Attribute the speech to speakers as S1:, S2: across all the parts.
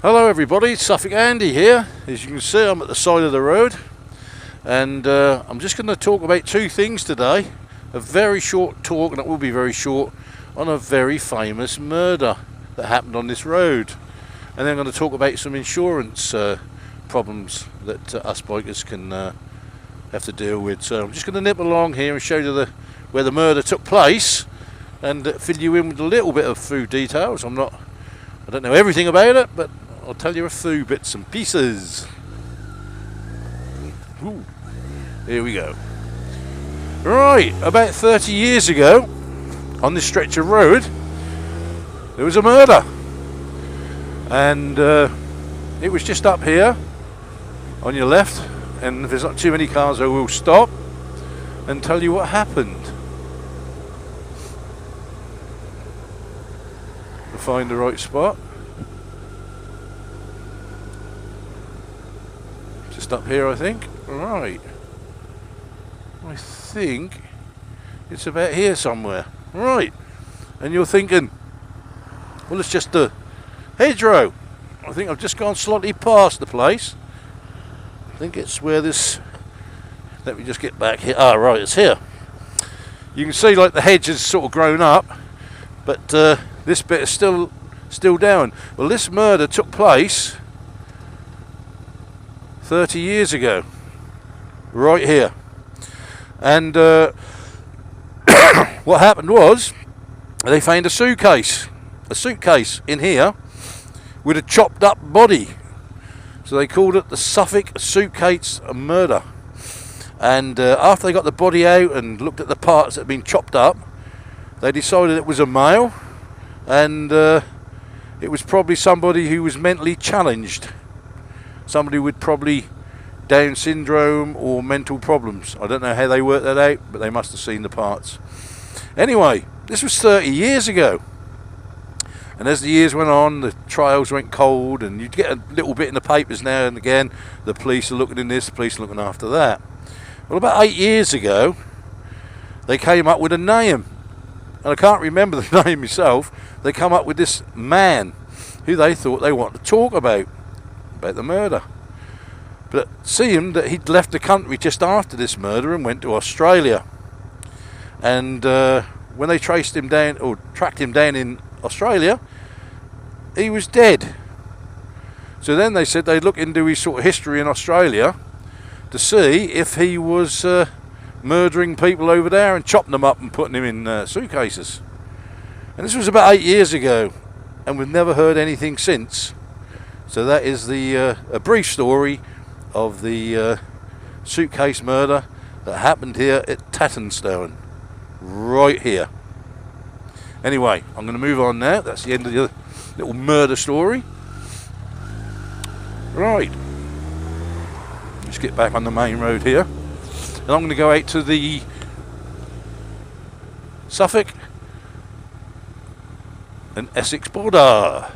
S1: Hello everybody, Suffolk Andy here. As you can see, I'm at the side of the road, and I'm just going to talk about two things today. A very short talk, and it will be very short, on a very famous murder that happened on this road. And then I'm going to talk about some insurance problems that us bikers can have to deal with. So I'm just going to nip along here and show you where the murder took place, and fill you in with a little bit of few details. I don't know everything about it, but I'll tell you a few bits and pieces. Ooh, here we go. Right, about 30 years ago, on this stretch of road, there was a murder. And it was just up here, on your left, and if there's not too many cars, I will stop and tell you what happened. To find the right spot. Just up here, I think. Right. I think it's about here somewhere. Right. And you're thinking, well, it's just a hedgerow. I think I've just gone slightly past the place. I think it's where this... Let me just get back here. Ah, right, it's here. You can see, like, the hedge has sort of grown up, but this bit is still down. Well, this murder took place 30 years ago, right here. And what happened was, they found a suitcase in here with a chopped up body. So they called it the Suffolk Suitcase Murder. And after they got the body out and looked at the parts that had been chopped up, they decided it was a male, and it was probably somebody who was mentally challenged. Somebody with probably Down syndrome or mental problems. I don't know how they worked that out, but they must have seen the parts. Anyway, this was 30 years ago. And as the years went on, the trials went cold, and you'd get a little bit in the papers now and again. The police are looking in this, the police are looking after that. Well, about 8 years ago, they came up with a name. And I can't remember the name myself. They come up with this man who they thought they wanted to talk about the murder. But it seemed that he'd left the country just after this murder and went to Australia. And when they traced him down, or tracked him down in Australia, he was dead. So then they said they'd look into his sort of history in Australia to see if he was murdering people over there and chopping them up and putting them in suitcases. And this was about 8 years ago, and we've never heard anything since. So that is a brief story of the suitcase murder that happened here at Tattenstone, right here. Anyway, I'm going to move on now. That's the end of the little murder story. Right. Let's get back on the main road here. And I'm going to go out to the Suffolk and Essex border.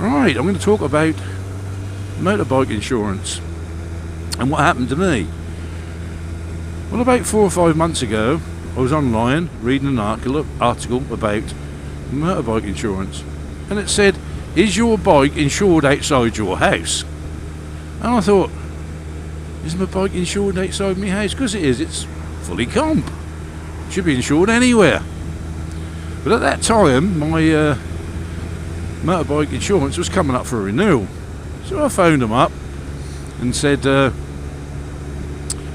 S1: Right, I'm going to talk about motorbike insurance and what happened to me. Well, about 4 or 5 months ago, I was online reading an article about motorbike insurance, and it said, is your bike insured outside your house? And I thought, is my bike insured outside my house? Because it is, it's fully comp. It should be insured anywhere. But at that time, my motorbike insurance was coming up for renewal. So I phoned them up and said,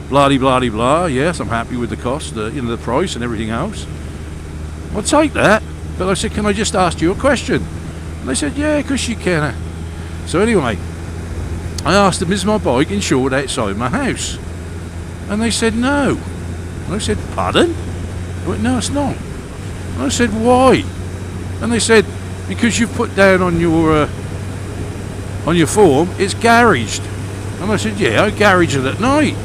S1: blah de blah de blah, yes, I'm happy with the cost, the price and everything else. I'll take that. But I said, can I just ask you a question? And they said, yeah, of course you can. So anyway, I asked them, is my bike insured outside my house? And they said, no. And I said, pardon? I went, no, it's not. And I said, why? And they said, because you've put down on your form, it's garaged. And I said, yeah, I garage it at night.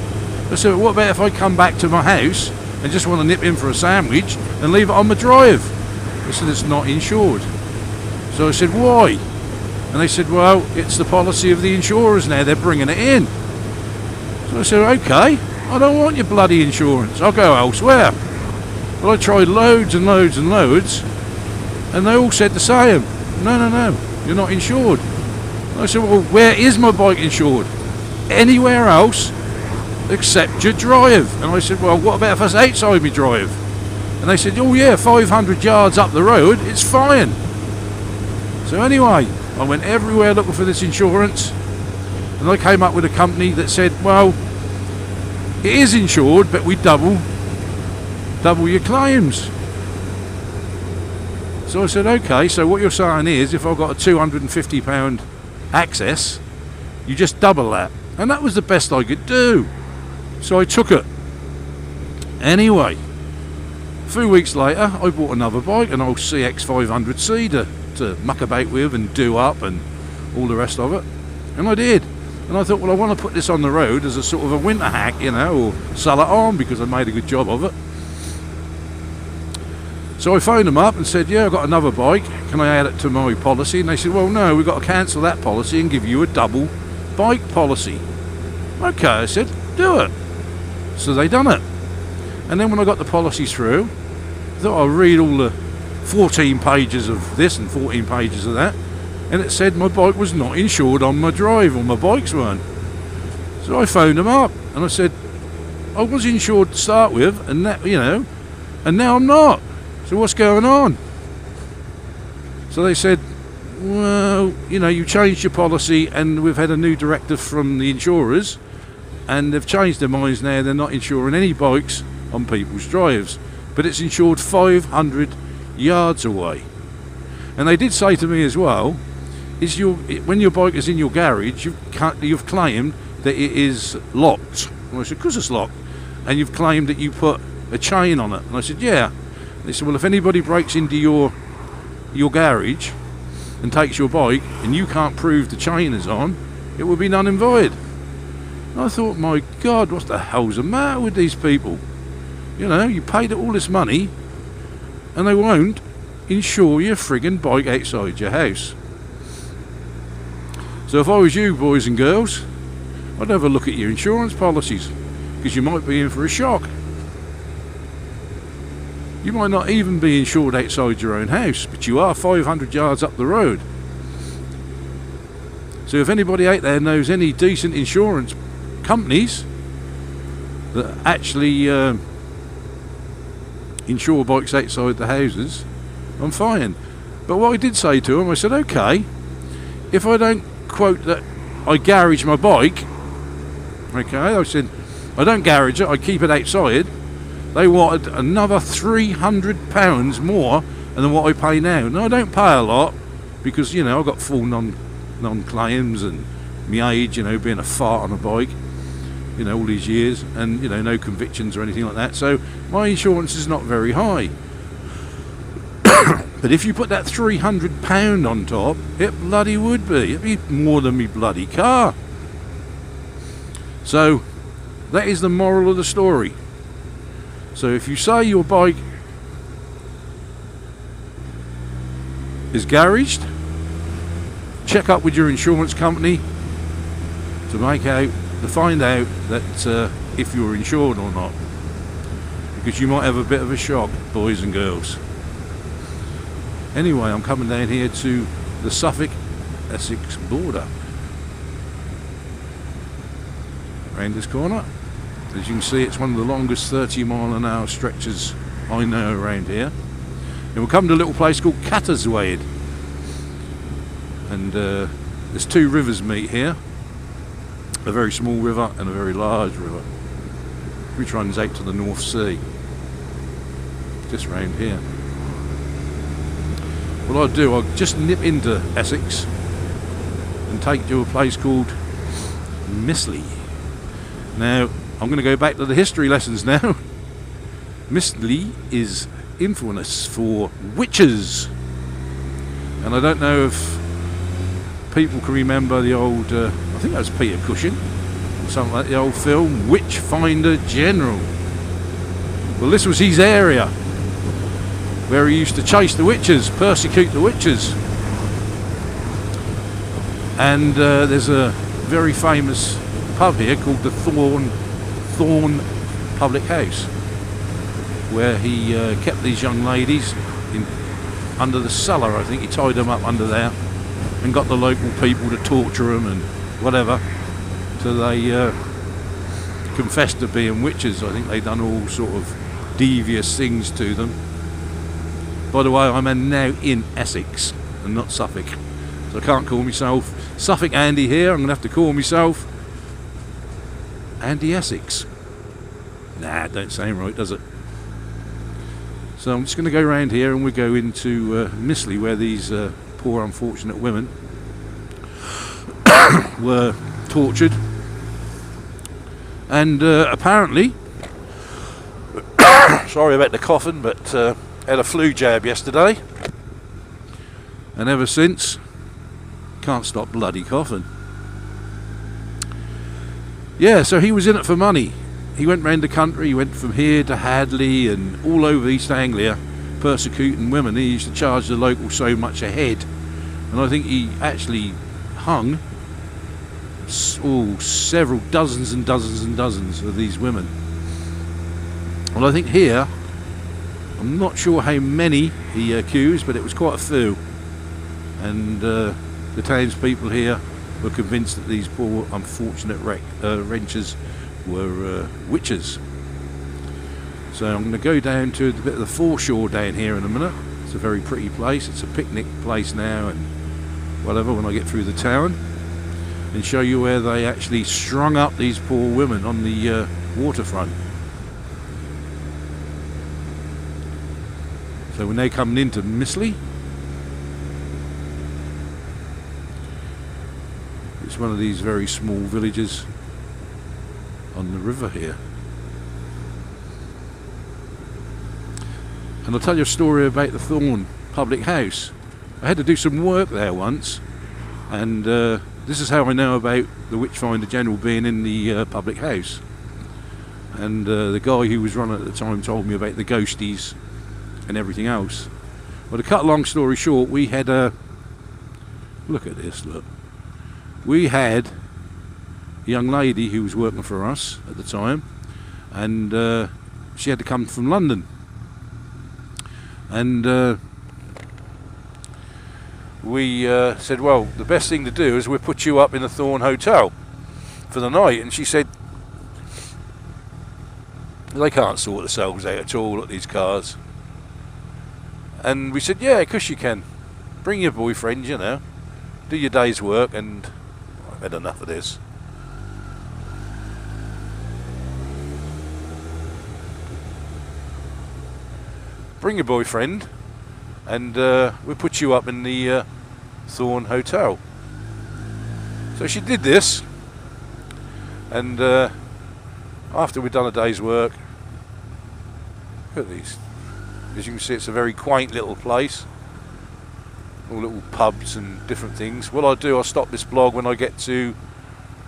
S1: I said, what about if I come back to my house and just want to nip in for a sandwich and leave it on my drive? They said, it's not insured. So I said, why? And they said, well, it's the policy of the insurers now, they're bringing it in. So I said, okay, I don't want your bloody insurance, I'll go elsewhere. But I tried loads and loads and loads, and they all said the same. No, you're not insured. And I said, well, where is my bike insured? Anywhere else except your drive. And I said, well, what about if it's outside my drive? And they said, oh yeah, 500 yards up the road, it's fine. So anyway, I went everywhere looking for this insurance, and I came up with a company that said, well, it is insured, but we double your claims. So I said, okay, so what you're saying is if I've got a £250 access, you just double that. And that was the best I could do. So I took it. Anyway, a few weeks later, I bought another bike, an old CX500C to muck about with and do up and all the rest of it. And I did. And I thought, well, I want to put this on the road as a sort of a winter hack, you know, or sell it on because I made a good job of it. So I phoned them up and said, yeah, I've got another bike, can I add it to my policy? And they said, well, no, we've got to cancel that policy and give you a double bike policy. Okay, I said, do it. So they done it. And then when I got the policy through, I thought I'd read all the 14 pages of this and 14 pages of that, and it said my bike was not insured on my drive, or my bikes weren't. So I phoned them up and I said, I was insured to start with, and that, you know, and now I'm not. So what's going on? So they said, well, you know, you changed your policy and we've had a new directive from the insurers and they've changed their minds now. They're not insuring any bikes on people's drives, but it's insured 500 yards away. And they did say to me as well, when your bike is in your garage, you've claimed that it is locked. And I said, because it's locked. And you've claimed that you put a chain on it. And I said, yeah. They said, well, if anybody breaks into your garage and takes your bike and you can't prove the chain is on, it would be null and void. And I thought, my God, what the hell's the matter with these people? You know, you paid all this money and they won't insure your friggin' bike outside your house. So if I was you, boys and girls, I'd have a look at your insurance policies, because you might be in for a shock. You might not even be insured outside your own house, but you are 500 yards up the road. So if anybody out there knows any decent insurance companies that actually insure bikes outside the houses, I'm fine. But what I did say to them, I said, okay, if I don't quote that I garage my bike, okay, I said, I don't garage it, I keep it outside. They wanted another £300 more than what I pay now. Now I don't pay a lot because, you know, I've got full non-claims and my age, you know, being a fart on a bike, you know, all these years, and, you know, no convictions or anything like that. So my insurance is not very high. But if you put that £300 on top, it bloody would be. It'd be more than me bloody car. So that is the moral of the story. So if you say your bike is garaged, check up with your insurance company to find out that if you're insured or not, because you might have a bit of a shock, boys and girls. Anyway, I'm coming down here to the Suffolk-Essex border. Around this corner. As you can see, it's one of the longest 30-mile-an-hour stretches I know around here. And we'll come to a little place called Catterswade. And there's two rivers meet here. A very small river and a very large river, which runs out to the North Sea. Just round here. What I'll do, I'll just nip into Essex and take you to a place called Mistley. Now, I'm going to go back to the history lessons now. Mistley is infamous for witches. And I don't know if people can remember the old, I think that was Peter Cushing, or something like the old film, Witchfinder General. Well, this was his area, where he used to chase the witches, persecute the witches. And there's a very famous pub here called the Thorn Public House, where he kept these young ladies under the cellar. I think he tied them up under there and got the local people to torture them and whatever. So they confessed to being witches. I think they'd done all sort of devious things to them. By the way, I'm now in Essex and not Suffolk, so I can't call myself Suffolk Andy here. I'm going to have to call myself Andy Essex. Nah, don't sound right, does it? So I'm just going to go around here and we'll go into Mistley, where these poor unfortunate women were tortured. And apparently, sorry about the coughing, but had a flu jab yesterday, and ever since, can't stop bloody coughing. Yeah, so he was in it for money. He went round the country, he went from here to Hadley and all over East Anglia, persecuting women. He used to charge the locals so much a head, and I think he actually hung several dozens and dozens and dozens of these women. Well, I think here, I'm not sure how many he accused, but it was quite a few. And the townspeople here were convinced that these poor unfortunate wrenches were witches. So I'm going to go down to a bit of the foreshore down here in a minute. It's a very pretty place. It's a picnic place now and whatever when I get through the town, and show you where they actually strung up these poor women on the waterfront. So we're now coming into Mistley. It's one of these very small villages on the river here. And I'll tell you a story about the Thorn Public House. I had to do some work there once, and this is how I know about the Witchfinder General being in the public house. And the guy who was running at the time told me about the ghosties and everything else. Well, to cut a long story short, we had a look at this. Look, we had a young lady who was working for us at the time, and she had to come from London, and we said, well, the best thing to do is we'll put you up in the Thorn Hotel for the night. And she said, they can't sort themselves out at all at these cars. And we said, yeah, of course you can. Bring your boyfriend, you know, do your day's work. And I've had enough of this. Bring your boyfriend, and we'll put you up in the Thorn Hotel. So she did this, and after we'd done a day's work, look at these. As you can see, it's a very quaint little place, all little pubs and different things. What I'll do, I'll stop this blog when I get to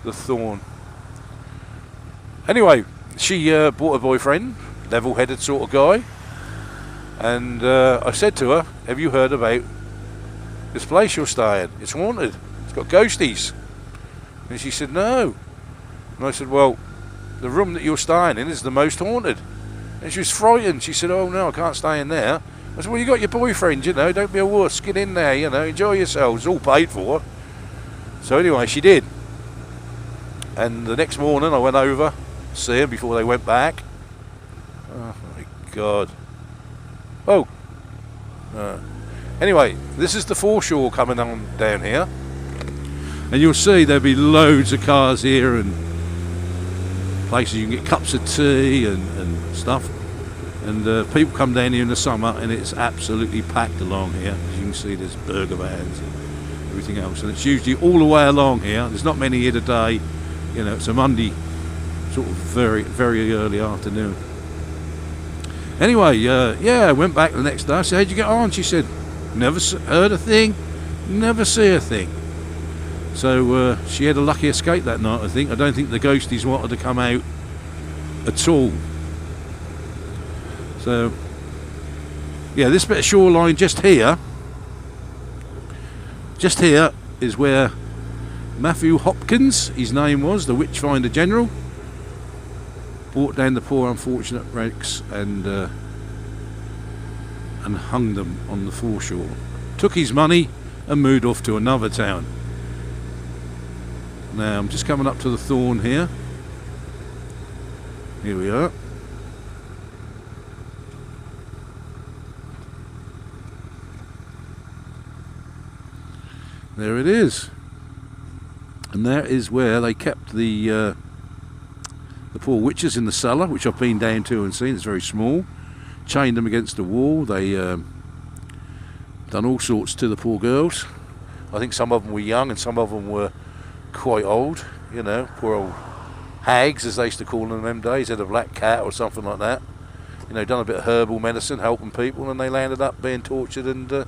S1: the Thorn. Anyway, she bought a boyfriend, level-headed sort of guy. And I said to her, have you heard about this place you're staying? It's haunted. It's got ghosties. And she said, no. And I said, well, the room that you're staying in is the most haunted. And she was frightened. She said, oh no, I can't stay in there. I said, well, you got your boyfriend, you know, don't be a wuss, get in there, you know, enjoy yourselves, all paid for. So anyway, she did. And the next morning I went over to see her before they went back. Oh my God. Oh, anyway, this is the foreshore coming on down here, and you'll see there'll be loads of cars here and places you can get cups of tea and stuff, and people come down here in the summer and it's absolutely packed along here. As you can see, there's burger vans and everything else, and it's usually all the way along here. There's not many here today, you know, it's a Monday sort of very, very early afternoon. Anyway, yeah, I went back the next day. I said, how'd you get on? She said, never heard a thing, never see a thing. So she had a lucky escape that night, I think. I don't think the ghosties wanted to come out at all. So, yeah, this bit of shoreline just here is where Matthew Hopkins, his name was, the Witchfinder General, brought down the poor unfortunate wrecks and hung them on the foreshore. Took his money and moved off to another town. Now I'm just coming up to the Thorn here. Here we are. There it is. And that is where they kept the poor witches in the cellar, which I've been down to and seen. It's very small. Chained them against the wall. They done all sorts to the poor girls. I think some of them were young and some of them were quite old. You know, poor old hags, as they used to call them in them days. Had a black cat or something like that. You know, done a bit of herbal medicine, helping people, and they landed up being tortured and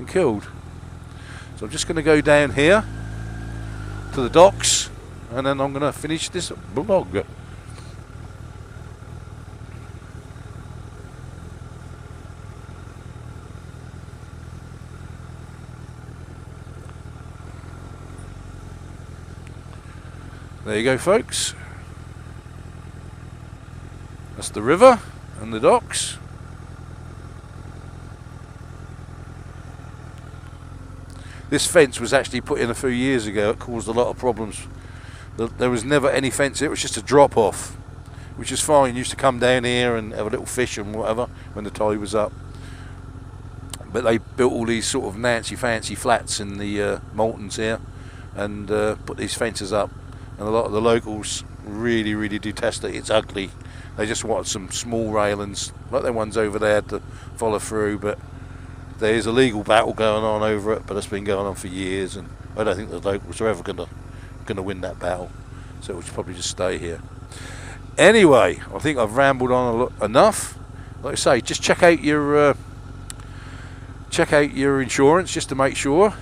S1: killed. So I'm just going to go down here to the docks, and then I'm going to finish this vlog. There you go, folks. That's the river and the docks. This fence was actually put in a few years ago. It caused a lot of problems. There was never any fence. It was just a drop off, which is fine. You used to come down here and have a little fish and whatever when the tide was up. But they built all these sort of fancy flats in the Moultons here and put these fences up. And a lot of the locals really, really detest it. It's ugly. They just want some small railings, like the ones over there, to follow through. But there's a legal battle going on over it, but it's been going on for years, and I don't think the locals are ever gonna win that battle. So we'll probably just stay here. Anyway, I think I've rambled on enough. Like I say, just check out your insurance just to make sure.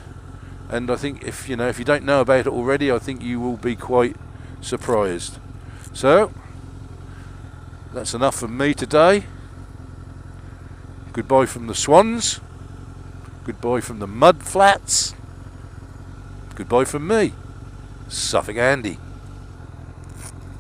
S1: And I think if you don't know about it already, I think you will be quite surprised. So that's enough from me today. Goodbye from the Swans. Goodbye from the mud flats. Goodbye from me, Suffolk Andy.